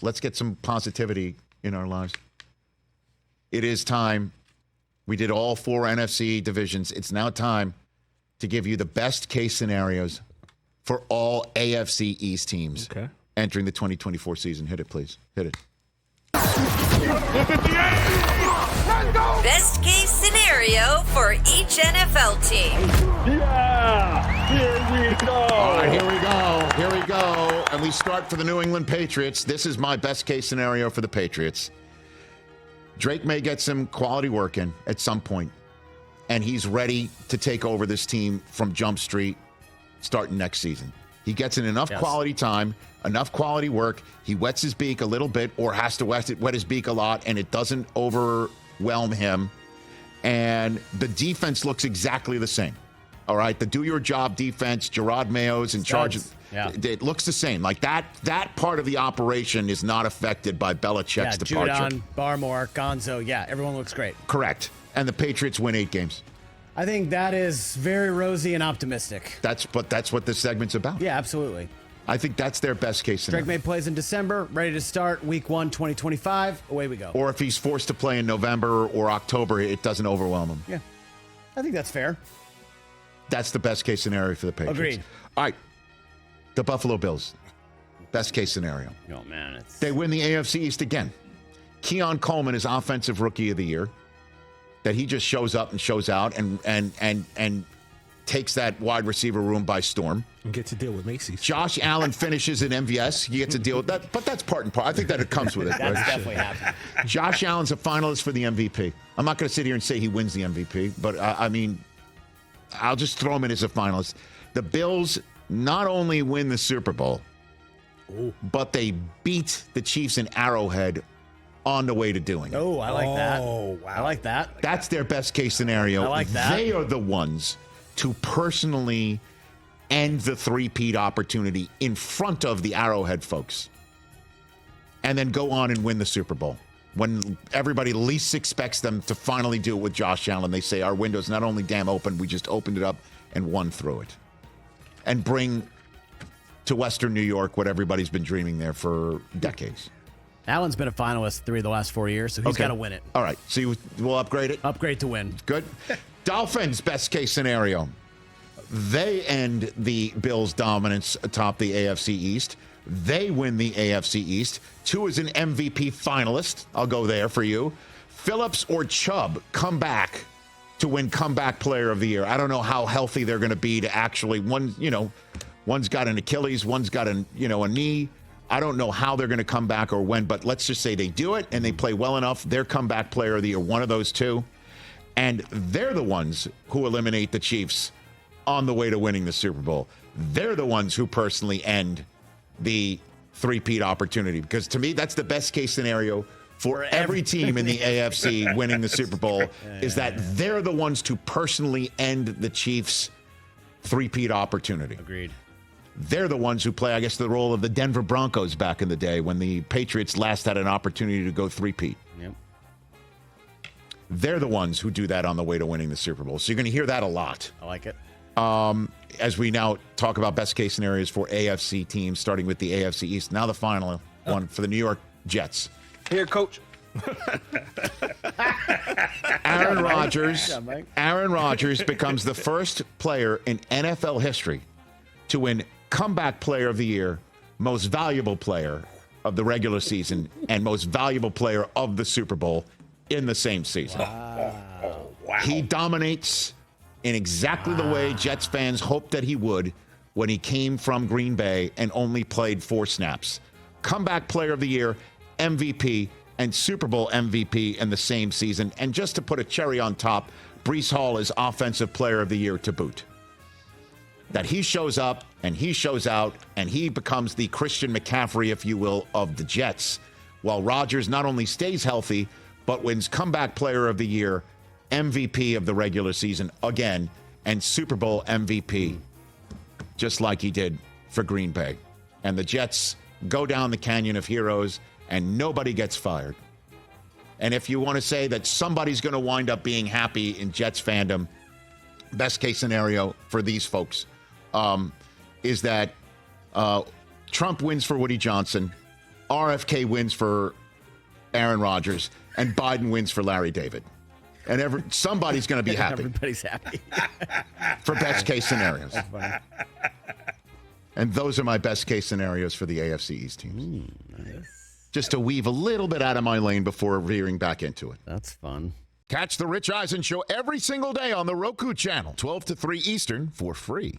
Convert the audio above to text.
Let's get some positivity in our lives. It is time. We did all 4 NFC divisions. It's now time to give you the best case scenarios for all AFC East teams entering the 2024 season. Hit it, please. Hit it. Best case scenario for each NFL team. Yeah, here we go. All right, here we go. Here we go. And we start for the New England Patriots. This is my best case scenario for the Patriots. Drake may get some quality work in at some point, and he's ready to take over this team from Jump Street starting next season. He gets in enough quality time, enough quality work. He wets his beak a little bit or has to wet his beak a lot, and it doesn't overwhelm him. And the defense looks exactly the same. All right, the do-your-job defense, Gerard Mayo's in charge. It looks the same. Like that part of the operation is not affected by Belichick's departure. Judon, Barmore, Gonzo, everyone looks great. Correct. And the Patriots win 8 games. I think that is very rosy and optimistic. That's what this segment's about. Yeah, absolutely. I think that's their best case scenario. Drake May plays in December, ready to start week 1, 2025. Away we go. Or if he's forced to play in November or October, it doesn't overwhelm him. Yeah, I think that's fair. That's the best case scenario for the Patriots. Agreed. All right. The Buffalo Bills. Best case scenario. Oh, man. They win the AFC East again. Keon Coleman is Offensive Rookie of the Year. That he just shows up and shows out and takes that wide receiver room by storm. And get to deal with Macy's. Josh Allen finishes in MVS. You get to deal with that, but that's part and part. I think that it comes with it. That's right? definitely happening. Josh Allen's a finalist for the MVP. I'm not going to sit here and say he wins the MVP, but I mean, I'll just throw him in as a finalist. The Bills not only win the Super Bowl, but they beat the Chiefs in Arrowhead on the way to doing it. Oh, I like that. Oh, wow. I like that. That's their best case scenario. I like that. They are the ones to personally end the three-peat opportunity in front of the Arrowhead folks and then go on and win the Super Bowl. When everybody least expects them to finally do it with Josh Allen, they say our window's not only damn open, we just opened it up and won through it. And bring to Western New York what everybody's been dreaming there for decades. Allen's been a finalist 3 of the last 4 years, so he's got to win it. All right, so we'll upgrade it? Upgrade to win. Good. Dolphins, best case scenario. They end the Bills' dominance atop the AFC East. They win the AFC East. Tua is an MVP finalist. I'll go there for you. Phillips or Chubb come back to win Comeback Player of the Year. I don't know how healthy they're going to be to actually one's got an Achilles, one's got a knee. I don't know how they're going to come back or when, but let's just say they do it and they play well enough. They're Comeback Player of the Year, one of those two. And they're the ones who eliminate the Chiefs on the way to winning the Super Bowl. They're the ones who personally end the three-peat opportunity, because to me, that's the best case scenario for every team in the AFC winning the Super Bowl, is that they're the ones to personally end the Chiefs' three-peat opportunity. Agreed. They're the ones who play, I guess, the role of the Denver Broncos back in the day when the Patriots last had an opportunity to go three-peat. Yep. They're the ones who do that on the way to winning the Super Bowl. So you're going to hear that a lot. I like it. As we now talk about best case scenarios for AFC teams, starting with the AFC East. Now the final one for the New York Jets. Here, Coach. Aaron Rodgers becomes the first player in NFL history to win Comeback Player of the Year, Most Valuable Player of the regular season, and Most Valuable Player of the Super Bowl in the same season. Wow. He dominates in exactly the way Jets fans hoped that he would when he came from Green Bay and only played 4 snaps. Comeback Player of the Year, MVP, and Super Bowl MVP in the same season. And just to put a cherry on top, Breece Hall is Offensive Player of the Year to boot. That he shows up and he shows out and he becomes the Christian McCaffrey, if you will, of the Jets, while Rodgers not only stays healthy, but wins Comeback Player of the Year, MVP of the regular season again, and Super Bowl MVP, just like he did for Green Bay. And the Jets go down the Canyon of Heroes and nobody gets fired. And if you want to say that somebody's going to wind up being happy in Jets fandom, best case scenario for these folks is that Trump wins for Woody Johnson RFK wins for Aaron Rodgers, and Biden wins for Larry David. And somebody's going to be happy. Everybody's happy. For best case scenarios. That's funny. And those are my best case scenarios for the AFC East teams. Nice. Just to weave a little bit out of my lane before veering back into it. That's fun. Catch the Rich Eisen Show every single day on the Roku channel, 12 to 3 Eastern, for free.